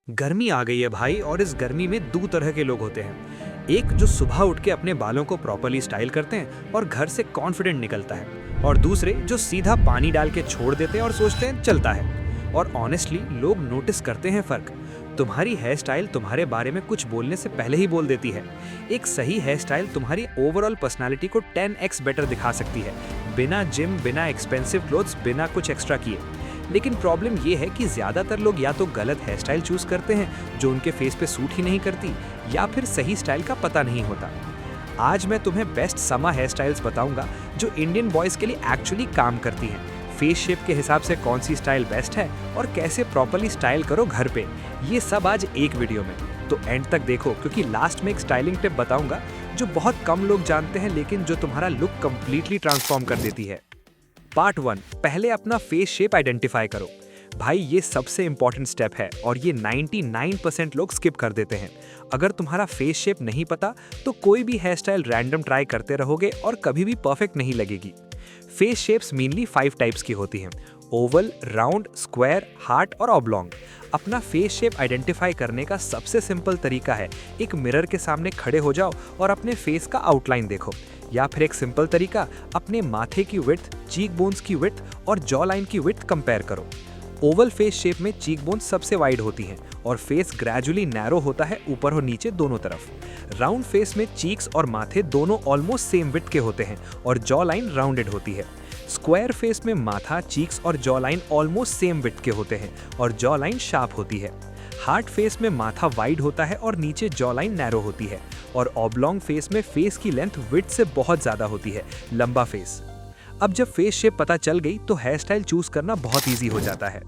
गर्मी आ गई है भाई। और इस गर्मी में दो तरह के लोग होते हैं। एक जो सुबह उठ के अपने बालों को प्रॉपर्ली स्टाइल करते हैं और घर से कॉन्फिडेंट निकलता है, और दूसरे जो सीधा पानी डाल के छोड़ देते हैं और सोचते हैं चलता है। और ऑनेस्टली लोग नोटिस करते हैं फर्क। तुम्हारी हेयर स्टाइल तुम्हारे बारे में कुछ बोलने से पहले ही बोल देती है। एक सही हेयर स्टाइल तुम्हारी ओवरऑल पर्सनालिटी को 10x बेटर दिखा सकती है, बिना जिम, बिना एक्सपेंसिव क्लोथ्स, बिना कुछ एक्स्ट्रा किए। लेकिन प्रॉब्लम ये है कि ज़्यादातर लोग या तो गलत हेयर स्टाइल चूज़ करते हैं जो उनके फेस पे सूट ही नहीं करती, या फिर सही स्टाइल का पता नहीं होता। आज मैं तुम्हें बेस्ट समर हेयर स्टाइल्स बताऊंगा जो इंडियन बॉयज़ के लिए एक्चुअली काम करती हैं। फेस शेप के हिसाब से कौन सी स्टाइल बेस्ट है और कैसे प्रॉपर्ली स्टाइल करो घर पे, ये सब आज एक वीडियो में। तो एंड तक देखो, क्योंकि लास्ट में एक स्टाइलिंग टिप बताऊंगा जो बहुत कम लोग जानते हैं लेकिन जो तुम्हारा लुक कंप्लीटली ट्रांसफॉर्म कर देती है। पार्ट 1, पहले अपना फेस शेप आइडेंटिफाई करो। भाई ये सबसे इंपॉर्टेंट स्टेप है और ये 99% लोग स्किप कर देते हैं। अगर तुम्हारा फेस शेप नहीं पता तो कोई भी हेयर स्टाइल रैंडम ट्राई करते रहोगे और कभी भी परफेक्ट नहीं लगेगी। फेस शेप्स मेनली 5 टाइप्स की होती हैं: ओवल, राउंड, स्क्वायर, हार्ट और ऑब्लॉन्ग। अपना फेस शेप आइडेंटिफाई करने का सबसे सिंपल तरीका है एक मिरर के सामने खड़े हो जाओ और अपने फेस का आउटलाइन देखो, या फिर एक सिंपल तरीका अपने माथे की विड्थ, चीक बोन्स की विड्थ और जॉ लाइन की विड्थ कंपेयर करो। ओवल फेस शेप में चीक बोन्स सबसे वाइड होती हैं और फेस ग्रेजुअली नैरो होता है ऊपर और नीचे दोनों तरफ। राउंड फेस में चीक्स और माथे दोनों ऑलमोस्ट सेम विड्थ के होते हैं और जॉ लाइन राउंडेड होती है। स्क्वायर फेस में माथा, चीक्स और jaw line almost same width के होते हैं और जॉ लाइन शार्प होती है। हार्ट फेस में माथा वाइड होता है और नीचे जॉ लाइन नैरो होती है। और ऑब्लॉन्ग फेस में फेस की लेंथ विड्थ से बहुत ज़्यादा होती है, लंबा फेस। अब जब फेस शेप पता चल गई तो हेयर स्टाइल चूज करना बहुत ईजी हो जाता है।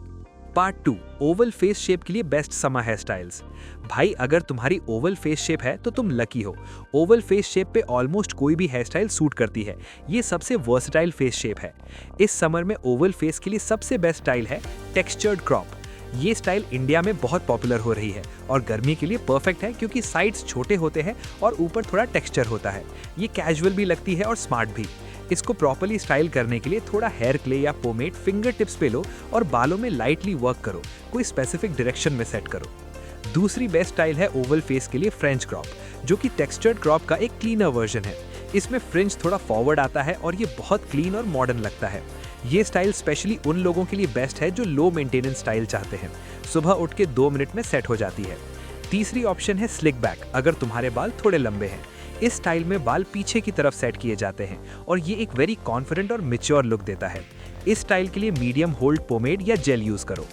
पार्ट 2, ओवल फेस शेप के लिए बेस्ट समर हेयर स्टाइल्स। भाई अगर तुम्हारी ओवल फेस शेप है तो तुम लकी हो। ओवल फेस शेप पे ऑलमोस्ट कोई भी हेयर स्टाइल सूट करती है। ये सबसे वर्सटाइल फेस शेप है। इस समर में ओवल फेस के लिए सबसे बेस्ट स्टाइल है टेक्सचर्ड क्रॉप। ये स्टाइल इंडिया में बहुत पॉपुलर हो रही है और गर्मी के लिए परफेक्ट है क्योंकि साइड्स छोटे होते हैं और ऊपर थोड़ा टेक्सचर होता है। ये कैजुअल भी लगती है और स्मार्ट भी। इसको प्रॉपर्ली स्टाइल करने के लिए थोड़ा हेयर क्ले या पोमेड फिंगर टिप्स पे लो और बालों में लाइटली वर्क करो, कोई स्पेसिफिक डायरेक्शन में सेट करो। दूसरी बेस्ट स्टाइल है ओवल फेस के लिए फ्रेंच क्रॉप, जो कि टेक्सचर्ड क्रॉप का एक क्लीनर वर्जन है। इसमें फ्रिंज थोड़ा फॉरवर्ड आता है और ये बहुत क्लीन और मॉडर्न लगता है। ये स्टाइल स्पेशली उन लोगों के लिए बेस्ट है जो लो मेंटेनेंस स्टाइल चाहते हैं। सुबह उठ के 2 मिनट में सेट हो जाती है। तीसरी ऑप्शन है स्लिक बैक, अगर तुम्हारे बाल थोड़े लंबे हैं। इस स्टाइल में बाल पीछे की तरफ सेट किए जाते हैं और ये एक वेरी कॉन्फिडेंट और मैच्योर लुक देता है। इस स्टाइल के लिए मीडियम होल्ड पोमेड या जेल यूज करो।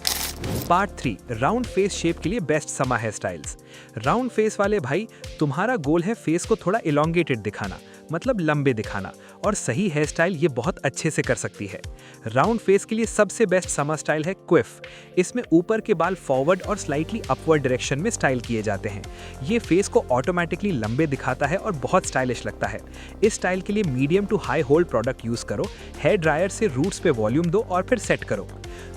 पार्ट 3, राउंड फेस शेप के लिए best summer hair styles. Round face वाले भाई, तुम्हारा गोल है फेस को थोड़ा इलोंगेटेड दिखाना, मतलब लंबे दिखाना, और सही हेयर स्टाइल ये बहुत अच्छे से कर सकती है। राउंड फेस के लिए सबसे बेस्ट समर स्टाइल है क्विफ। इसमें ऊपर के बाल फॉरवर्ड और स्लाइटली अपवर्ड डायरेक्शन में स्टाइल किए जाते हैं। ये फेस को ऑटोमेटिकली लंबे दिखाता है और बहुत स्टाइलिश लगता है। इस स्टाइल के लिए medium to high hold product use करो, हेयर ड्रायर से रूट्स पे वॉल्यूम दो और फिर सेट करो।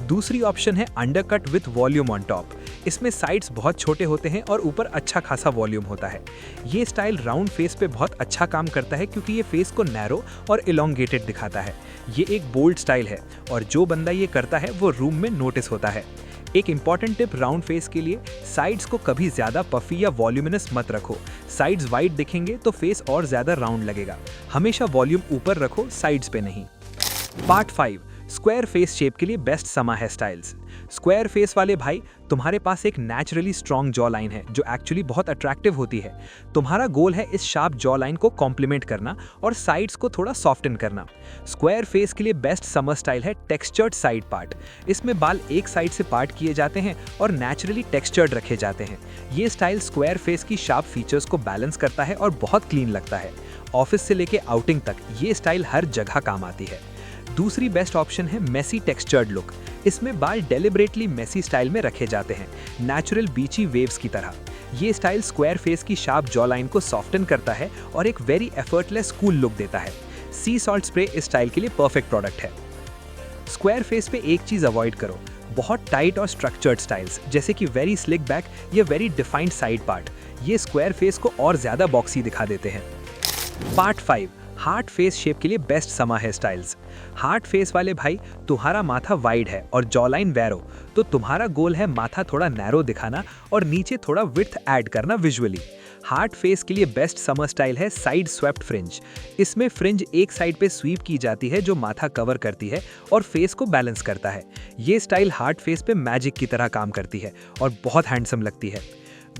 दूसरी ऑप्शन है undercut with volume on top. इसमें साइड्स बहुत छोटे होते हैं और ऊपर अच्छा खासा वॉल्यूम होता है। ये स्टाइल राउंड फेस पे बहुत अच्छा काम करता है क्योंकि ये फेस को नैरो और इलोंगेटेड दिखाता है। ये एक बोल्ड स्टाइल है और जो बंदा ये करता है वो रूम में नोटिस होता है। एक इंपॉर्टेंट टिप राउंड फेस के लिए, साइड्स को कभी ज्यादा पफी या वॉल्यूमिनस मत रखो। साइड्स वाइड दिखेंगे तो फेस और ज्यादा राउंड लगेगा। हमेशा वॉल्यूम ऊपर रखो, साइड्स पे नहीं। पार्ट 5, स्क्वायर फेस शेप के लिए best summer hair styles. Square face वाले भाई, तुम्हारे पास एक नेचुरली स्ट्रॉन्ग जॉ लाइन है जो एक्चुअली बहुत अट्रैक्टिव होती है। तुम्हारा गोल है इस शार्प जॉ लाइन को कॉम्प्लीमेंट करना और साइड्स को थोड़ा सॉफ्टन करना। स्क्वायर फेस के लिए बेस्ट समर स्टाइल है टेक्सचर्ड साइड पार्ट। इसमें बाल एक साइड से पार्ट किए जाते हैं और नेचुरली टेक्सचर्ड रखे जाते हैं। ये स्टाइल स्क्वायर फेस की शार्प फीचर्स को बैलेंस करता है और बहुत क्लीन लगता है। ऑफिस से लेके आउटिंग तक ये स्टाइल हर जगह काम आती है। दूसरी बेस्ट ऑप्शन है मेसी टेक्सचर्ड लुक। इसमें बाल डेलिबरेटली मेसी स्टाइल में रखे जाते हैं, नेचुरल बीची वेव्स की तरह। ये स्टाइल स्क्वायर फेस की शार्प जॉ लाइन को सॉफ्टन करता है और एक वेरी एफर्टलेस कूल लुक देता है। सी सॉल्ट स्प्रे इस स्टाइल के लिए परफेक्ट प्रोडक्ट है। स्क्वायर फेस पे एक चीज अवॉइड करो, बहुत टाइट और स्ट्रक्चर्ड स्टाइल्स जैसे कि वेरी स्लिक बैक या वेरी डिफाइंड साइड पार्ट। ये स्क्वायर फेस को और ज्यादा बॉक्सी दिखा देते हैं। पार्ट 5, हार्ट फेस शेप के लिए best summer hair styles. Heart face वाले भाई, तुम्हारा माथा वाइड है और जॉलाइन वैरो, तो तुम्हारा गोल है माथा थोड़ा नैरो दिखाना और नीचे थोड़ा विड्थ ऐड करना विजुअली। हार्ट फेस के लिए बेस्ट समर स्टाइल है साइड स्वेप्ट फ्रिंज। इसमें फ्रिंज एक साइड पे स्वीप की जाती है जो माथा कवर करती है और फेस को बैलेंस करता है। ये स्टाइल हार्ट फेस पे मैजिक की तरह काम करती है और बहुत हैंडसम लगती है।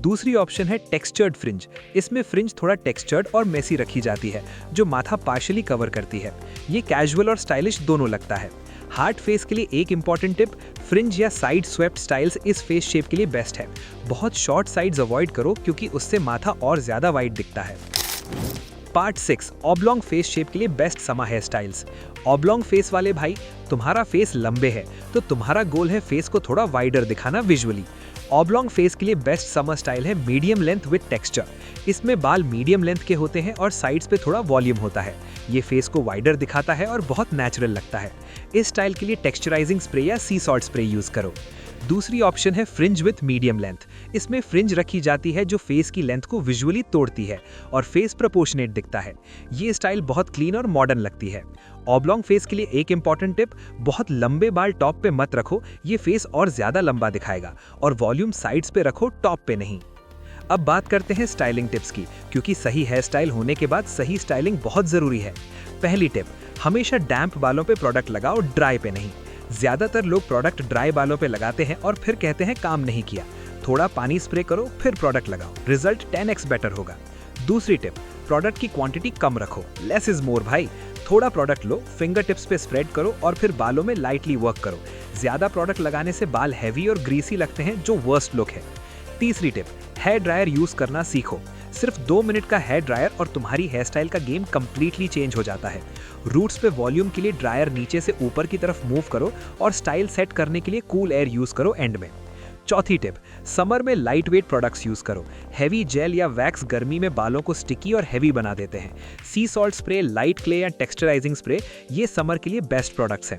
दूसरी ऑप्शन है टेक्सचर्ड फ्रिंज। इसमें फ्रिंज थोड़ा टेक्सचर्ड और मेसी रखी जाती है जो माथा पार्शियली कवर करती है। ये कैजुअल और स्टाइलिश दोनों लगता है। हार्ट फेस के लिए एक इंपॉर्टेंट टिप, फ्रिंज या साइड स्वेप्ट स्टाइल्स इस फेस शेप के लिए बेस्ट है। बहुत शॉर्ट साइड्स अवॉइड करो क्योंकि उससे माथा और ज्यादा वाइड दिखता है। पार्ट 6, ऑब्लॉन्ग फेस शेप के लिए best summer hair styles. Oblong face वाले भाई, तुम्हारा फेस लंबे है तो तुम्हारा गोल है फेस को थोड़ा वाइडर दिखाना विजुअली। ऑब्लॉन्ग फेस के लिए बेस्ट समर स्टाइल है मीडियम लेंथ विद टेक्सचर। इसमें बाल मीडियम लेंथ के होते हैं और साइड्स पे थोड़ा वॉल्यूम होता है। ये फेस को वाइडर दिखाता है और बहुत नेचुरल लगता है। इस स्टाइल के लिए टेक्सचराइजिंग स्प्रे या सी सॉल्ट स्प्रे यूज करो। दूसरी ऑप्शन है फ्रिंज विथ मीडियम लेंथ। इसमें फ्रिंज रखी जाती है जो फेस की लेंथ को विजुअली तोड़ती है और फेस प्रोपोर्शनेट दिखता है। ये स्टाइल बहुत क्लीन और मॉडर्न लगती है। ऑब्लॉन्ग फेस के लिए एक इंपॉर्टेंट टिप, बहुत लंबे बाल टॉप पे मत रखो, ये फेस और ज्यादा लंबा दिखाएगा, और वॉल्यूम साइड्स पे रखो, टॉप पे नहीं। अब बात करते हैं स्टाइलिंग टिप्स की, क्योंकि सही हेयर स्टाइल होने के बाद सही स्टाइलिंग बहुत जरूरी है। पहली टिप, हमेशा डैम्प बालों पे प्रोडक्ट लगाओ, ड्राई पे नहीं। ज्यादातर लोग प्रोडक्ट ड्राई बालों पे लगाते हैं और फिर कहते हैं काम नहीं किया। थोड़ा पानी स्प्रे करो फिर प्रोडक्ट लगाओ, रिजल्ट 10x बेटर होगा। दूसरी टिप, प्रोडक्ट की क्वांटिटी कम रखो, लेस इज मोर भाई। थोड़ा प्रोडक्ट लो, फिंगर टिप्स पे स्प्रेड करो और फिर बालों में लाइटली वर्क करो। ज्यादा प्रोडक्ट लगाने से बाल हैवी और ग्रीसी लगते हैं जो वर्स्ट लुक है। तीसरी टिप, हेयर ड्रायर यूज करना सीखो। सिर्फ 2 मिनट का हेयर ड्रायर और तुम्हारी हेयर स्टाइल का गेम कंप्लीटली चेंज हो जाता है। रूट्स पे वॉल्यूम के लिए ड्रायर नीचे से ऊपर की तरफ मूव करो और स्टाइल सेट करने के लिए कूल एयर यूज करो एंड में। चौथी टिप, समर में लाइट वेट प्रोडक्ट्स यूज करो। हैवी जेल या वैक्स गर्मी में बालों को स्टिकी और हैवी बना देते हैं। सी सॉल्ट स्प्रे, लाइट क्ले या टेक्सचराइजिंग स्प्रे ये समर के लिए बेस्ट प्रोडक्ट्स हैं।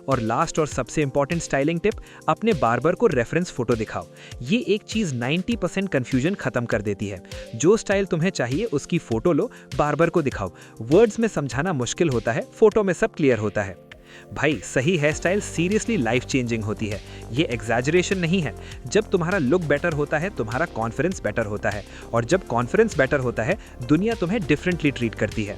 और लास्ट और सबसे इंपॉर्टेंट स्टाइलिंग टिप, अपने बार्बर को रेफरेंस फोटो दिखाओ। ये एक चीज 90% कंफ्यूजन खत्म कर देती है। जो स्टाइल तुम्हें चाहिए उसकी फोटो लो, बार्बर को दिखाओ। वर्ड्स में समझाना मुश्किल होता है, फोटो में सब क्लियर होता है। भाई, सही hair style seriously life changing होती है। ये एग्जैजरेशन नहीं है। जब तुम्हारा लुक बेटर होता है, तुम्हारा कॉन्फिडेंस बेटर होता है, और जब कॉन्फिडेंस बेटर होता है, दुनिया तुम्हें डिफरेंटली ट्रीट करती है।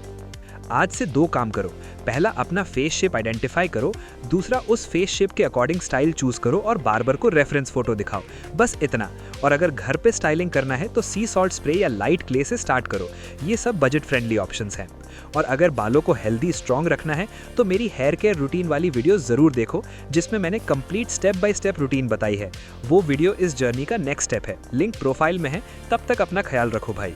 आज से 2 काम करो। पहला, अपना फेस शेप आइडेंटिफाई करो। दूसरा, उस फेस शेप के अकॉर्डिंग स्टाइल चूज करो और बार्बर को रेफरेंस फोटो दिखाओ। बस इतना। और अगर घर पे स्टाइलिंग करना है तो सी सॉल्ट स्प्रे या लाइट क्ले से स्टार्ट करो। ये सब बजट फ्रेंडली ऑप्शंस हैं। और अगर बालों को हेल्दी स्ट्रॉन्ग रखना है तो मेरी हेयर केयर रूटीन वाली वीडियो जरूर देखो, जिसमें मैंने complete step by step routine बताई है। वो वीडियो इस जर्नी का नेक्स्ट स्टेप है। लिंक प्रोफाइल में है। तब तक अपना ख्याल रखो भाई।